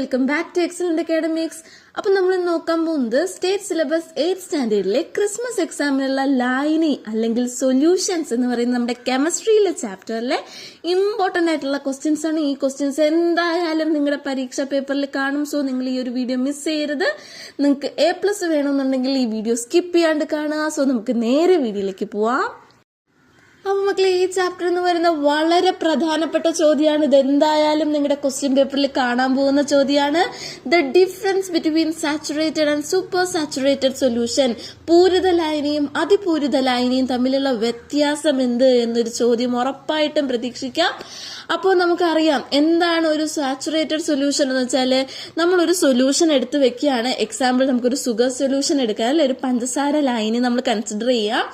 Welcome back to excellent academics. അപ്പൊ നമ്മൾ നോക്കാൻ പോകുന്നത് സ്റ്റേറ്റ് സിലബസ് 8th സ്റ്റാൻഡേർഡിലെ ക്രിസ്മസ് എക്സാമിനുള്ള ലൈനി അല്ലെങ്കിൽ സൊല്യൂഷൻസ് എന്ന് പറയുന്ന നമ്മുടെ കെമിസ്ട്രിയിലെ ചാപ്റ്ററിലെ ഇമ്പോർട്ടന്റ് ആയിട്ടുള്ള ക്വസ്റ്റ്യൻസ് ആണ്. ഈ ക്വസ്റ്റ്യൻസ് എന്തായാലും നിങ്ങളുടെ പരീക്ഷാ പേപ്പറിൽ കാണും. സോ നിങ്ങൾ ഈ ഒരു വീഡിയോ മിസ് ചെയ്യരുത്. നിങ്ങൾക്ക് A+ വേണമെന്നുണ്ടെങ്കിൽ ഈ വീഡിയോ സ്കിപ്പ് ചെയ്യാണ്ട് കാണുക. സോ നമുക്ക് നേരെ വീഡിയോയിലേക്ക് പോവാം. അപ്പൊ മക്കളെ, ഈ ചാപ്റ്റർ എന്ന് പറയുന്ന വളരെ പ്രധാനപ്പെട്ട ചോദ്യമാണ്. ഇത് എന്തായാലും നിങ്ങളുടെ ക്വസ്റ്റ്യൻ പേപ്പറിൽ കാണാൻ പോകുന്ന ചോദ്യമാണ്. The difference between saturated and super saturated solution, പൂരിത ലായനിയും അതിപൂരിത ലായനിയും തമ്മിലുള്ള വ്യത്യാസം എന്ത് എന്നൊരു ചോദ്യം ഉറപ്പായിട്ടും പ്രതീക്ഷിക്കാം. അപ്പോൾ നമുക്കറിയാം എന്താണ് ഒരു സാച്ചുറേറ്റഡ് സൊല്യൂഷൻ എന്ന് വെച്ചാല്, നമ്മളൊരു സൊല്യൂഷൻ എടുത്ത് വെക്കുകയാണ്. എക്സാമ്പിൾ നമുക്കൊരു സുഗർ സൊല്യൂഷൻ എടുക്കാം, അല്ലെ? ഒരു പഞ്ചസാര ലായനി നമ്മൾ കൺസിഡർ ചെയ്യാം.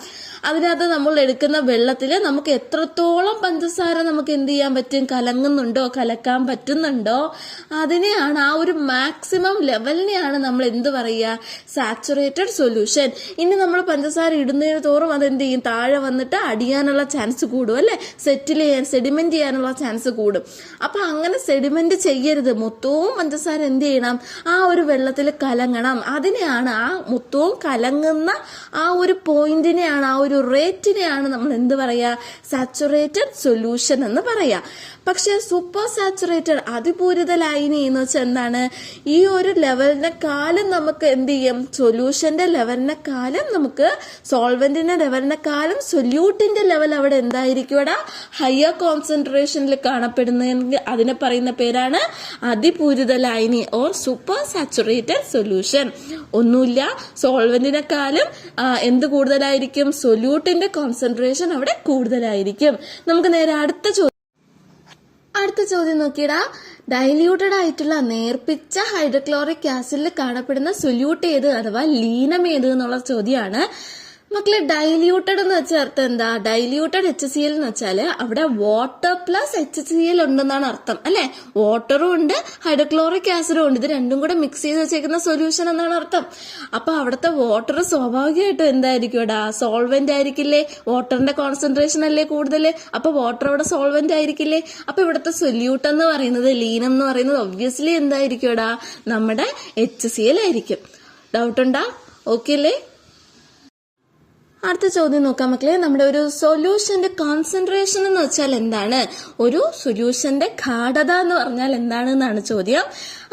അതിനകത്ത് നമ്മൾ എടുക്കുന്ന വെള്ളത്തിൽ നമുക്ക് എത്രത്തോളം പഞ്ചസാര നമുക്ക് എന്ത് ചെയ്യാൻ പറ്റും, കലങ്ങുന്നുണ്ടോ, കലക്കാൻ പറ്റുന്നുണ്ടോ, അതിനെയാണ്, ആ ഒരു മാക്സിമം ലെവലിനെയാണ് നമ്മൾ എന്ത് പറയുക, സാച്ചുറേറ്റഡ് സൊല്യൂഷൻ. ഇനി നമ്മൾ പഞ്ചസാര ഇടുന്നതിന് തോറും അതെന്ത് ചെയ്യും, താഴെ വന്നിട്ട് അടിയാനുള്ള ചാൻസ് കൂടും, അല്ലെ? സെഡിമെന്റ് ചെയ്യാനുള്ള ചാൻസ് കൂടും. അപ്പൊ അങ്ങനെ സെഡിമെന്റ് ചെയ്യരുത്. മൊത്തവും പഞ്ചസാര എന്ത് ചെയ്യണം, ആ ഒരു വെള്ളത്തിൽ കലങ്ങണം. അതിനെയാണ്, ആ മൊത്തവും കലങ്ങുന്ന ആ ഒരു പോയിന്റിനെയാണ്, ആ ഒരു റേറ്റിനെയാണ് നമ്മൾ എന്ത് പറയാ, സാച്ചുറേറ്റഡ് സൊല്യൂഷൻ എന്ന് പറയാ. പക്ഷെ സൂപ്പർ സാച്ചുറേറ്റഡ് അതിപൂരിത ലായനി എന്ന് വെച്ചാൽ എന്താണ്, ഈ ഒരു ലെവലിനെക്കാളും നമുക്ക് എന്ത് ചെയ്യും, സൊല്യൂഷന്റെ ലെവലിനെക്കാളും നമുക്ക് സോൾവെന്റിന്റെ ലെവലിനെക്കാളും സൊല്യൂട്ടിന്റെ ലെവൽ അവിടെ എന്തായിരിക്കും, അവിടെ ഹയർ കോൺസെൻട്രേഷനിൽ കാണപ്പെടുന്നെങ്കിൽ അതിനെ പറയുന്ന പേരാണ് അതിപൂരിത ലായനി ഓർ സൂപ്പർ സാച്ചുറേറ്റഡ് സൊല്യൂഷൻ. ഒന്നുമില്ല, സോൾവെന്റിനെക്കാളും എന്ത് കൂടുതലായിരിക്കും, സൊല്യൂട്ടിന്റെ കോൺസെൻട്രേഷൻ അവിടെ കൂടുതലായിരിക്കും. നമുക്ക് നേരെ അടുത്ത ചോദ്യം നോക്കിയിടാ. ഡൈല്യൂട്ടഡ് ആയിട്ടുള്ള നേർപ്പിച്ച ഹൈഡ്രോക്ലോറിക് ആസിഡിൽ കാണപ്പെടുന്ന സൊല്യൂട്ട് ഏത് അഥവാ ലീനം ഏത് എന്നുള്ള ചോദ്യമാണ്. മക്കളെ, ഡൈല്യൂട്ടഡ് എന്ന് വെച്ചാൽ അർത്ഥം എന്താ? ഡൈല്യൂട്ടഡ് HCl എന്ന് വെച്ചാല് അവിടെ വാട്ടർ പ്ലസ് HCl ഉണ്ടെന്നാണ് അർത്ഥം, അല്ലെ? വാട്ടറും ഉണ്ട്, ഹൈഡ്രോക്ലോറിക് ആസിഡും ഉണ്ട്. ഇത് രണ്ടും കൂടെ മിക്സ് ചെയ്ത് വെച്ചേക്കുന്ന സൊല്യൂഷൻ എന്നാണ് അർത്ഥം. അപ്പൊ അവിടുത്തെ വാട്ടർ സ്വാഭാവികമായിട്ടും എന്തായിരിക്കും, ഇവിടെ സോൾവെന്റ് ആയിരിക്കില്ലേ? വാട്ടറിന്റെ കോൺസെൻട്രേഷൻ അല്ലേ കൂടുതൽ, അപ്പൊ വാട്ടർ അവിടെ സോൾവെന്റ് ആയിരിക്കില്ലേ? അപ്പൊ ഇവിടുത്തെ സൊല്യൂട്ട് എന്ന് പറയുന്നത്, ലീനം എന്ന് പറയുന്നത് ഒബ്വിയസ്ലി എന്തായിരിക്കും, ഇവിടെ നമ്മുടെ HCl ആയിരിക്കും. ഡൗട്ട് ഉണ്ടാ? ഓക്കെ അല്ലേ? അടുത്ത ചോദ്യം നോക്കാം മക്കളെ. നമ്മുടെ ഒരു സൊല്യൂഷന്റെ കോൺസെൻട്രേഷൻ എന്ന് വെച്ചാൽ എന്താണ്, ഒരു സൊല്യൂഷന്റെ ഗാഢത എന്ന് പറഞ്ഞാൽ എന്താണെന്നാണ് ചോദ്യം.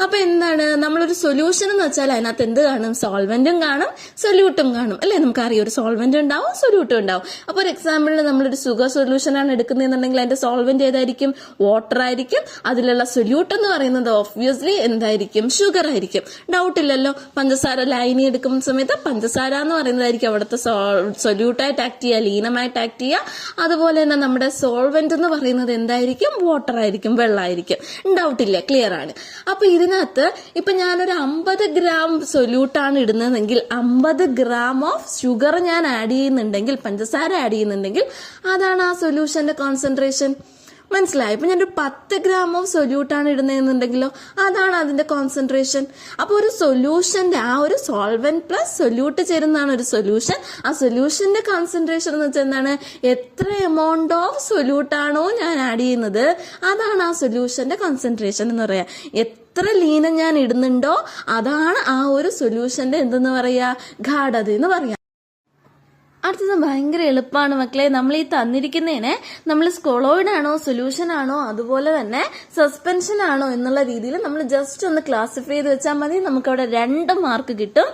അപ്പൊ എന്താണ്, നമ്മളൊരു സൊല്യൂഷൻ എന്ന് വെച്ചാൽ അതിനകത്ത് എന്ത് കാണും, സോൾവെന്റും കാണും, സൊല്യൂട്ടും കാണും, അല്ലെ? നമുക്കറിയാം ഒരു സോൾവെന്റ് ഉണ്ടാവും, സൊല്യൂട്ടും ഉണ്ടാവും. അപ്പൊ ഒരു എക്സാമ്പിളിന് നമ്മളൊരു സുഗർ സൊല്യൂഷൻ ആണ് എടുക്കുന്നതെന്നുണ്ടെങ്കിൽ അതിന്റെ സോൾവെന്റ് ഏതായിരിക്കും, വാട്ടർ ആയിരിക്കും. അതിലുള്ള സൊല്യൂട്ട് എന്ന് പറയുന്നത് ഒബ്വിയസ്ലി എന്തായിരിക്കും, ഷുഗർ ആയിരിക്കും. ഡൗട്ട് ഇല്ലല്ലോ. പഞ്ചസാര ലായനി എടുക്കുന്ന സമയത്ത് പഞ്ചസാര എന്ന് പറയുന്നതായിരിക്കും അവിടുത്തെ സൊല്യൂട്ടായിട്ട് ആക്ട് ചെയ്യുക, ലീനമായിട്ട് ആക്ട് ചെയ്യുക. അതുപോലെ തന്നെ നമ്മുടെ സോൾവെന്റ് എന്ന് പറയുന്നത് എന്തായിരിക്കും, വാട്ടർ ആയിരിക്കും, വെള്ളമായിരിക്കും. ഡൗട്ടില്ല, ക്ലിയർ ആണ്. അപ്പൊ ഇതിനകത്ത് ഇപ്പൊ ഞാനൊരു 50 ഗ്രാം സൊല്യൂട്ടാണ് ഇടുന്നതെങ്കിൽ 50 ഗ്രാം ഓഫ് ഷുഗർ ഞാൻ ആഡ് ചെയ്യുന്നുണ്ടെങ്കിൽ, പഞ്ചസാര ആഡ് ചെയ്യുന്നുണ്ടെങ്കിൽ അതാണ് ആ സൊല്യൂഷന്റെ കോൺസെൻട്രേഷൻ. മനസ്സിലായി? ഇപ്പൊ ഞാനൊരു 10 ഗ്രാം ഓഫ് സൊല്യൂട്ടാണ് ഇടുന്നതെന്നുണ്ടെങ്കിലോ അതാണ് അതിന്റെ കോൺസെൻട്രേഷൻ. അപ്പൊ ഒരു സൊല്യൂഷന്റെ ആ ഒരു സോൾവെന്റ് പ്ലസ് സൊല്യൂട്ട് ചേരുന്നതാണ് ഒരു സൊല്യൂഷൻ. ആ സൊല്യൂഷന്റെ കോൺസെൻട്രേഷൻ എന്ന് വെച്ചാൽ എന്താണ്, എത്ര എമൗണ്ട് ഓഫ് സൊല്യൂട്ടാണോ ഞാൻ ആഡ് ചെയ്യുന്നത് അതാണ് ആ സൊല്യൂഷന്റെ കോൺസെൻട്രേഷൻ എന്ന് പറയാ. എത്ര ലീനം ഞാൻ ഇടുന്നുണ്ടോ അതാണ് ആ ഒരു സൊല്യൂഷന്റെ എന്തെന്ന് പറയാ, ഗാഢത എന്ന് പറയാം. അടുത്തത് ഭയങ്കര എളുപ്പമാണ് മക്കളെ. നമ്മൾ ഈ തന്നിരിക്കുന്നതിനെ നമ്മൾ സ്കൊളോയിഡ് ആണോ, സൊല്യൂഷൻ ആണോ, അതുപോലെ തന്നെ സസ്പെൻഷൻ ആണോ എന്നുള്ള രീതിയിൽ നമ്മൾ ജസ്റ്റ് ഒന്ന് ക്ലാസിഫൈ ചെയ്ത് വെച്ചാൽ മതി. നമുക്കവിടെ 2 മാർക്ക് കിട്ടും.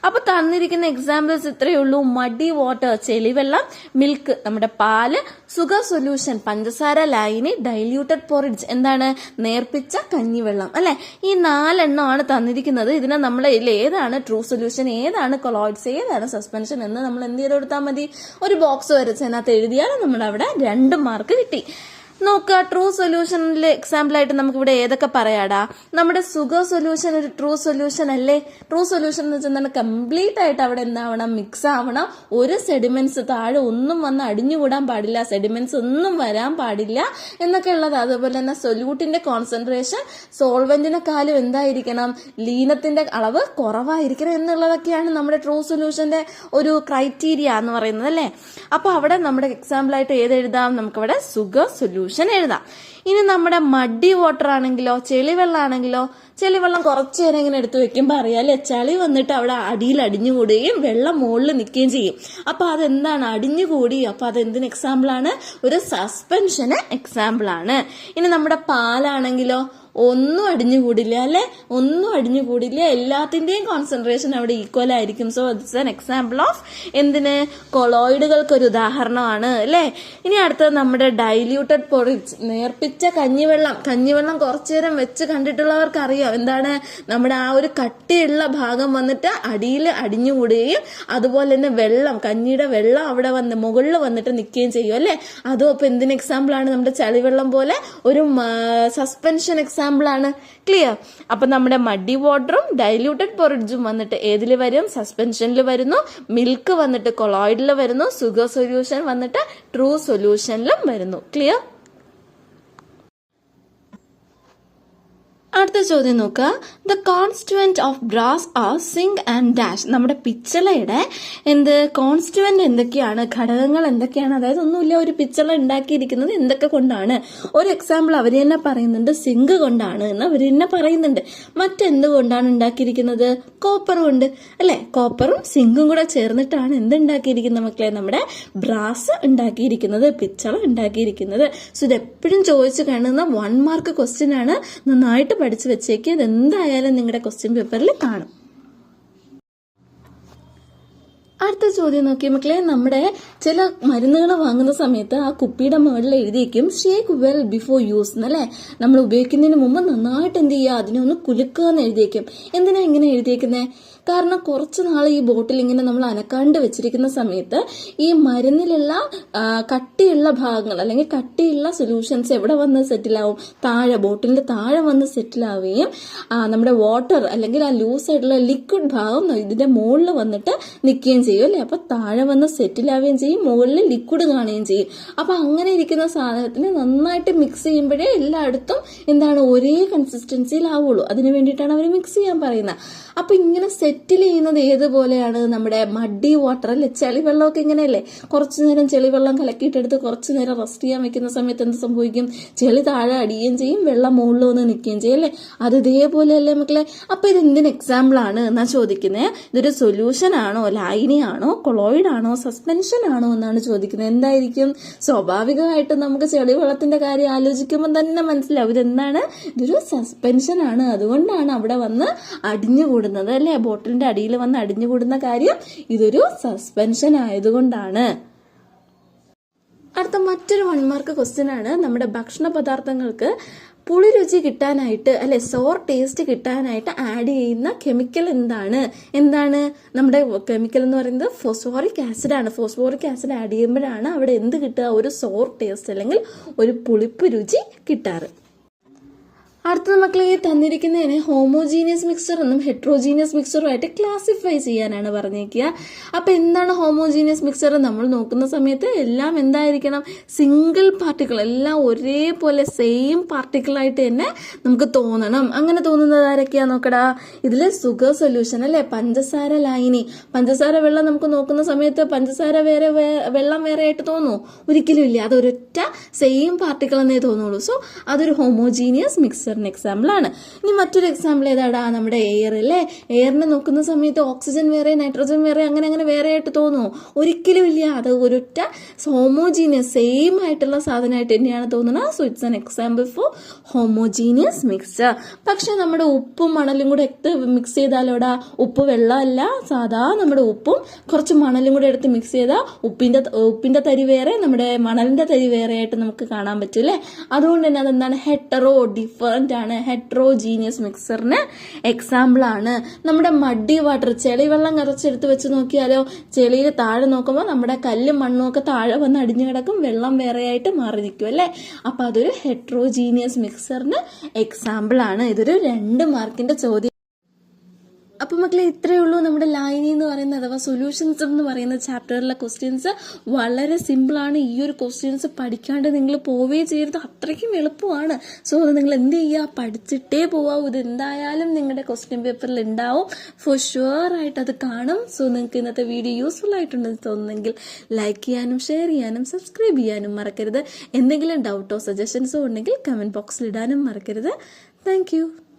അപ്പൊ തന്നിരിക്കുന്ന എക്സാമ്പിൾസ് ഇത്രയേ ഉള്ളൂ. മഡി വാട്ടർ, ചെളിവെള്ളം, മിൽക്ക്, നമ്മുടെ പാല്, സുഗർ സൊല്യൂഷൻ, പഞ്ചസാര ലായനി, ഡൈല്യൂട്ടഡ് പോറിഡ്ജ്, എന്താണ്, നേർപ്പിച്ച കഞ്ഞിവെള്ളം, അല്ലെ? ഈ 4 എണ്ണമാണ് തന്നിരിക്കുന്നത്. ഇതിനെ നമ്മൾ ഏതാണ് ട്രൂ സൊല്യൂഷൻ, ഏതാണ് കൊളോയിഡ്സ്, ഏതാണ് സസ്പെൻഷൻ എന്ന് നമ്മൾ എന്ത് ചെയ്ത് കൊടുത്താൽ മതി, ഒരു ബോക്സ് വരച്ച് അതിനകത്ത് എഴുതിയാൽ നമ്മുടെ അവിടെ 2 മാർക്ക് കിട്ടി. നോക്കുക, ട്രൂ സൊല്യൂഷനിലെ എക്സാമ്പിൾ ആയിട്ട് നമുക്ക് ഇവിടെ ഏതൊക്കെ പറയാടാ. നമ്മുടെ സുഗർ സൊല്യൂഷൻ ഒരു ട്രൂ സൊല്യൂഷൻ അല്ലേ? ട്രൂ സൊല്യൂഷൻ എന്ന് വെച്ചാൽ കംപ്ലീറ്റ് ആയിട്ട് അവിടെ എന്താവണം, മിക്സ് ആവണം. ഒരു സെഡിമെന്റ്സ് താഴെ ഒന്നും വന്ന് അടിഞ്ഞുകൂടാൻ പാടില്ല, സെഡിമെന്റ്സ് ഒന്നും വരാൻ പാടില്ല എന്നൊക്കെ ഉള്ളത്. അതുപോലെ തന്നെ സൊല്യൂട്ടിന്റെ കോൺസെൻട്രേഷൻ സോൾവെന്റിനെക്കാളും എന്തായിരിക്കണം, ലീനത്തിന്റെ അളവ് കുറവായിരിക്കണം എന്നുള്ളതൊക്കെയാണ് നമ്മുടെ ട്രൂ സൊല്യൂഷന്റെ ഒരു ക്രൈറ്റീരിയ എന്ന് പറയുന്നത്, അല്ലേ? അപ്പൊ അവിടെ നമ്മുടെ എക്സാമ്പിൾ ആയിട്ട് ഏത് എഴുതാം, നമുക്കവിടെ സുഗർ സൊല്യൂഷൻ എഴുതാം. ഇനി നമ്മുടെ മഡി വാട്ടർ ആണെങ്കിലോ, ചെളിവെള്ളമാണെങ്കിലോ, ചെളിവെള്ളം കുറച്ചു നേരം ഇങ്ങനെ എടുത്ത് വെക്കുമ്പോൾ അറിയാല്ലേ, ചളി വന്നിട്ട് അവിടെ അടിയിൽ അടിഞ്ഞുകൂടുകയും വെള്ളം മുകളിൽ നിൽക്കുകയും ചെയ്യും. അപ്പൊ അതെന്താണ്, അടിഞ്ഞുകൂടി. അപ്പൊ അതെന്തിന് എക്സാമ്പിൾ ആണ്? ഒരു സസ്പെൻഷന് എക്സാമ്പിൾ ആണ്. ഇനി നമ്മുടെ പാലാണെങ്കിലോ ഒന്നും അടിഞ്ഞുകൂടില്ല അല്ലെ, ഒന്നും അടിഞ്ഞുകൂടില്ല. എല്ലാത്തിന്റെയും കോൺസെൻട്രേഷൻ അവിടെ ഈക്വൽ ആയിരിക്കും. So it's an example of എന്തിന്, കൊളോയിഡുകൾക്ക് ഒരു ഉദാഹരണമാണ് അല്ലെ. ഇനി അടുത്തത് നമ്മുടെ ഡൈല്യൂട്ടഡ് പോറിച്ച്, നേർപ്പിച്ച കഞ്ഞിവെള്ളം കുറച്ചു നേരം വെച്ച് കണ്ടിട്ടുള്ളവർക്ക് അറിയാം എന്താണ്, നമ്മുടെ ആ ഒരു കട്ടിയുള്ള ഭാഗം വന്നിട്ട് അടിയിൽ അടിഞ്ഞുകൂടുകയും അതുപോലെ തന്നെ കഞ്ഞിയുടെ വെള്ളം അവിടെ വന്ന് മുകളിൽ വന്നിട്ട് നിൽക്കുകയും ചെയ്യും അല്ലെ. അതും അപ്പൊ എന്തിന് എക്സാമ്പിൾ ആണ്, നമ്മുടെ ചളിവെള്ളം പോലെ ഒരു സസ്പെൻഷൻ എക്സാമ്പിൾ ആണ്. ക്ലിയർ? അപ്പൊ നമ്മുടെ മഡി വാട്ടറും ഡൈല്യൂട്ടഡ് പോറിഡ്ജും വന്നിട്ട് ഏതിൽ വരും, സസ്പെൻഷനിൽ വരുന്നു. മിൽക്ക് വന്നിട്ട് കൊളോയിഡിൽ വരുന്നു. സുഗർ സൊല്യൂഷൻ വന്നിട്ട് ട്രൂ സൊല്യൂഷനിലും വരുന്നു. ക്ലിയർ? അടുത്ത ചോദ്യം നോക്കുക. The constituent of brass are zinc and dash. നമ്മുടെ പിച്ചളയുടെ കോൺസ്റ്റുവന്റ് എന്തൊക്കെയാണ്, ഘടകങ്ങൾ എന്തൊക്കെയാണ്, അതായത് ഒന്നുമില്ല, ഒരു പിച്ചള ഉണ്ടാക്കിയിരിക്കുന്നത് എന്തൊക്കെ കൊണ്ടാണ്. ഒരു എക്സാമ്പിൾ അവർ തന്നെ പറയുന്നുണ്ട്, സിങ്ക് കൊണ്ടാണ് എന്ന് അവർ തന്നെ പറയുന്നുണ്ട്. മറ്റെന്ത് കൊണ്ടാണ് ഉണ്ടാക്കിയിരിക്കുന്നത്? കോപ്പർ കൊണ്ട് അല്ലെ. കോപ്പറും സിങ്കും കൂടെ ചേർന്നിട്ടാണ് എന്തുണ്ടാക്കിയിരിക്കുന്നത് മക്കളെ, നമ്മുടെ ബ്രാസ് ഉണ്ടാക്കിയിരിക്കുന്നത്, പിച്ചള ഉണ്ടാക്കിയിരിക്കുന്നത്. സോ ഇത് എപ്പോഴും ചോദിച്ചു കാണുന്ന 1 മാർക്ക് ക്വസ്റ്റ്യൻ ആണ്. നന്നായിട്ട് പഠിച്ചു വെച്ചേക്ക്. ഇത് എന്തായാലും നിങ്ങളുടെ ക്വസ്റ്റ്യൻ പേപ്പറിൽ കാണും. അടുത്ത ചോദ്യം നോക്കി മക്കളെ, നമ്മുടെ ചില മരുന്നുകൾ വാങ്ങുന്ന സമയത്ത് ആ കുപ്പിയുടെ മുകളിൽ എഴുതിയേക്കും ഷേക്ക് വെൽ ബിഫോർ യൂസ് എന്നല്ലേ. നമ്മൾ ഉപയോഗിക്കുന്നതിന് മുമ്പ് നന്നായിട്ട് എന്ത് ചെയ്യുക, അതിനെ ഒന്ന് കുലുക്കുക എന്ന് എഴുതിയേക്കും. എന്തിനാ ഇങ്ങനെ എഴുതിയേക്കുന്നേ? കാരണം കുറച്ച് നാൾ ഈ ബോട്ടിൽ ഇങ്ങനെ നമ്മൾ അനക്കാണ്ട് വെച്ചിരിക്കുന്ന സമയത്ത് ഈ മരുന്നിലുള്ള കട്ടിയുള്ള ഭാഗങ്ങൾ അല്ലെങ്കിൽ കട്ടിയുള്ള സൊല്യൂഷൻസ് എവിടെ വന്ന് സെറ്റിലാവും, താഴെ ബോട്ടിലിന്റെ താഴെ വന്ന് സെറ്റിലാവുകയും നമ്മുടെ വാട്ടർ അല്ലെങ്കിൽ ആ ലൂസ് ആയിട്ടുള്ള ലിക്വിഡ് ഭാഗം ഇതിന്റെ മുകളിൽ വന്നിട്ട് നിൽക്കുകയും ചെയ്യും അല്ലെ. അപ്പൊ താഴെ വന്ന് സെറ്റിലാവുകയും ചെയ്യും, മുകളിൽ ലിക്വിഡ് കാണുകയും ചെയ്യും. അപ്പൊ അങ്ങനെ ഇരിക്കുന്ന സാധനത്തിന് നന്നായിട്ട് മിക്സ് ചെയ്യുമ്പോഴേ എല്ലായിടത്തും എന്താണ് ഒരേ കൺസിസ്റ്റൻസിയിലാവുള്ളൂ. അതിന് വേണ്ടിയിട്ടാണ് അവർ മിക്സ് ചെയ്യാൻ പറയുന്നത്. അപ്പൊ ഇങ്ങനെ സെറ്റിൽ ചെയ്യുന്നത് ഏതുപോലെയാണ്, നമ്മുടെ മഡി വാട്ടർ അല്ലെ. ചെളിവെള്ളമൊക്കെ ഇങ്ങനെയല്ലേ, കുറച്ചു നേരം ചെളിവെള്ളം കലക്കിയിട്ടെടുത്ത് കുറച്ചു നേരം റെസ്റ്റ് ചെയ്യാൻ വെക്കുന്ന സമയത്ത് എന്ത് സംഭവിക്കും, ചെളി താഴെ അടിയുകയും ചെയ്യും, വെള്ളം മുകളിൽ വന്ന് നിൽക്കുകയും ചെയ്യും അല്ലെ. അത് ഇതേപോലെയല്ലേ മക്കളെ. അപ്പൊ ഇത് എന്തിന് എക്സാമ്പിൾ ആണ് എന്നാ ചോദിക്കുന്നത്. ഇതൊരു സൊല്യൂഷൻ ആണോ, ലായനിയാണോ, കൊളോയിഡ് ആണോ, സസ്പെൻഷൻ ആണോ എന്നാണ് ചോദിക്കുന്നത്. എന്തായിരിക്കും? സ്വാഭാവികമായിട്ടും നമുക്ക് ചെളിവെള്ളത്തിന്റെ കാര്യം ആലോചിക്കുമ്പോൾ തന്നെ മനസ്സിലാവും ഇതെന്താണ്, ഇതൊരു സസ്പെൻഷൻ ആണ്. അതുകൊണ്ടാണ് അവിടെ വന്ന് അടിഞ്ഞുകൂടുന്നത് അല്ലെ. ബോട്ടിലിന്റെ അടിയിൽ വന്ന് അടിഞ്ഞുകൂടുന്ന കാര്യം ഇതൊരു സസ്പെൻഷൻ ആയതുകൊണ്ടാണ്. അടുത്ത മറ്റൊരു 1 മാർക്ക് ക്വസ്റ്റ്യൻ ആണ്. നമ്മുടെ ഭക്ഷണ പദാർത്ഥങ്ങൾക്ക് പുളി രുചി കിട്ടാനായിട്ട് അല്ലെ, സോർ ടേസ്റ്റ് കിട്ടാനായിട്ട് ആഡ് ചെയ്യുന്ന കെമിക്കൽ എന്താണ് നമ്മുടെ കെമിക്കൽ എന്ന് പറയുന്നത് ഫോസ്ഫോറിക് ആസിഡ് ആണ്. ഫോസ്ഫോറിക് ആസിഡ് ആഡ് ചെയ്യുമ്പോഴാണ് അവിടെ എന്ത് കിട്ടുക, ഒരു സോർ ടേസ്റ്റ് അല്ലെങ്കിൽ ഒരു പുളിപ്പ് രുചി കിട്ടാറ്. അടുത്ത മക്കളെ ഈ തന്നിരിക്കുന്നതിനെ ഹോമോജീനിയസ് മിക്സർ എന്നും ഹെട്രോജീനിയസ് മിക്സറും ആയിട്ട് ക്ലാസിഫൈ ചെയ്യാനാണ് പറഞ്ഞേക്കുക. അപ്പൊ എന്താണ് ഹോമോജീനിയസ് മിക്സർ? നമ്മൾ നോക്കുന്ന സമയത്ത് എല്ലാം എന്തായിരിക്കണം, സിംഗിൾ പാർട്ടിക്കിൾ, എല്ലാം ഒരേപോലെ സെയിം പാർട്ടിക്കിൾ ആയിട്ട് തന്നെ നമുക്ക് തോന്നണം. അങ്ങനെ തോന്നുന്നത് ആരൊക്കെയാ നോക്കടാ, ഇതില് സുഗർ സൊല്യൂഷൻ അല്ലെ, പഞ്ചസാര ലായനി. പഞ്ചസാര വെള്ളം നമുക്ക് നോക്കുന്ന സമയത്ത് പഞ്ചസാര വേറെ വെള്ളം വേറെ ആയിട്ട് തോന്നുമോ? ഒരിക്കലും ഇല്ല, അതൊരൊറ്റ സെയിം പാർട്ടിക്കിൾ എന്നേ തോന്നുള്ളൂ. സോ അതൊരു ഹോമോജീനിയസ് മിക്സർ എക്സാമ്പിൾ ആണ്. ഇനി മറ്റൊരു എക്സാമ്പിൾ ഏതാടാ, നമ്മുടെ എയർ അല്ലേ. എയറിനെ നോക്കുന്ന സമയത്ത് ഓക്സിജൻ വേറെ നൈട്രോജൻ വേറെ അങ്ങനെ വേറെ ആയിട്ട് തോന്നുമോ? ഒരിക്കലും ഇല്ല, അത് ഒരൊറ്റ ഹോമോജീനിയസ് സെയിം ആയിട്ടുള്ള സാധനമായിട്ട് തന്നെയാണ് തോന്നുന്നത്. So it's an example for homogeneous mixer. പക്ഷെ നമ്മുടെ ഉപ്പും മണലും കൂടെ എടുത്ത് മിക്സ് ചെയ്താലോടാ, ഉപ്പ് വെള്ളമല്ല, സാധാ നമ്മുടെ ഉപ്പും കുറച്ച് മണലും കൂടെ എടുത്ത് മിക്സ് ചെയ്താൽ ഉപ്പിന്റെ തരി വേറെ നമ്മുടെ മണലിന്റെ തരി വേറെ ആയിട്ട് നമുക്ക് കാണാൻ പറ്റും അല്ലെ. അതുകൊണ്ട് തന്നെ അതെന്താണ്, ഡിഫറൻറ്റ് ആണ്, ഹെട്രോജീനിയസ് മിക്സറിന് എക്സാമ്പിൾ ആണ്. നമ്മുടെ മഡി വാട്ടർ, ചെളിവെള്ളം കറച്ചെടുത്ത് വെച്ച് നോക്കിയാലോ, ചെളിയിൽ താഴെ നോക്കുമ്പോൾ നമ്മുടെ കല്ലും മണ്ണും ഒക്കെ താഴെ വന്ന് അടിഞ്ഞു കിടക്കും, വെള്ളം വേറെയായിട്ട് മാറി നിൽക്കും അല്ലെ. അപ്പൊ അതൊരു ഹെട്രോജീനിയസ് മിക്സറിന് എക്സാമ്പിൾ ആണ്. ഇതൊരു 2 മാർക്കിന്റെ ചോദ്യം. അപ്പൊ മക്കളെ ഇത്രയേ ഉള്ളൂ നമ്മുടെ ലൈനി എന്ന് പറയുന്ന അഥവാ സൊല്യൂഷൻസ് എന്ന് പറയുന്ന ചാപ്റ്ററിലെ ക്വസ്റ്റ്യൻസ്. വളരെ സിമ്പിളാണ്. ഈ ഒരു ക്വസ്റ്റ്യൻസ് പഠിക്കാണ്ട് നിങ്ങൾ പോവുകയും ചെയ്യരുത്, അത്രയ്ക്കും എളുപ്പമാണ്. സോ നിങ്ങൾ എന്ത് ചെയ്യുക, പഠിച്ചിട്ടേ പോവാവൂ. ഇത് എന്തായാലും നിങ്ങളുടെ ക്വസ്റ്റ്യൻ പേപ്പറിൽ ഉണ്ടാവും, ഫോർ ഷുവർ ആയിട്ട് അത് കാണും. സോ നിങ്ങൾക്ക് ഇന്നത്തെ വീഡിയോ യൂസ്ഫുൾ ആയിട്ടുണ്ടെന്ന് തോന്നുന്നെങ്കിൽ ലൈക്ക് ചെയ്യാനും ഷെയർ ചെയ്യാനും സബ്സ്ക്രൈബ് ചെയ്യാനും മറക്കരുത്. എന്തെങ്കിലും ഡൗട്ടോ സജഷൻസോ ഉണ്ടെങ്കിൽ കമന്റ് ബോക്സിൽ ഇടാനും മറക്കരുത്. താങ്ക്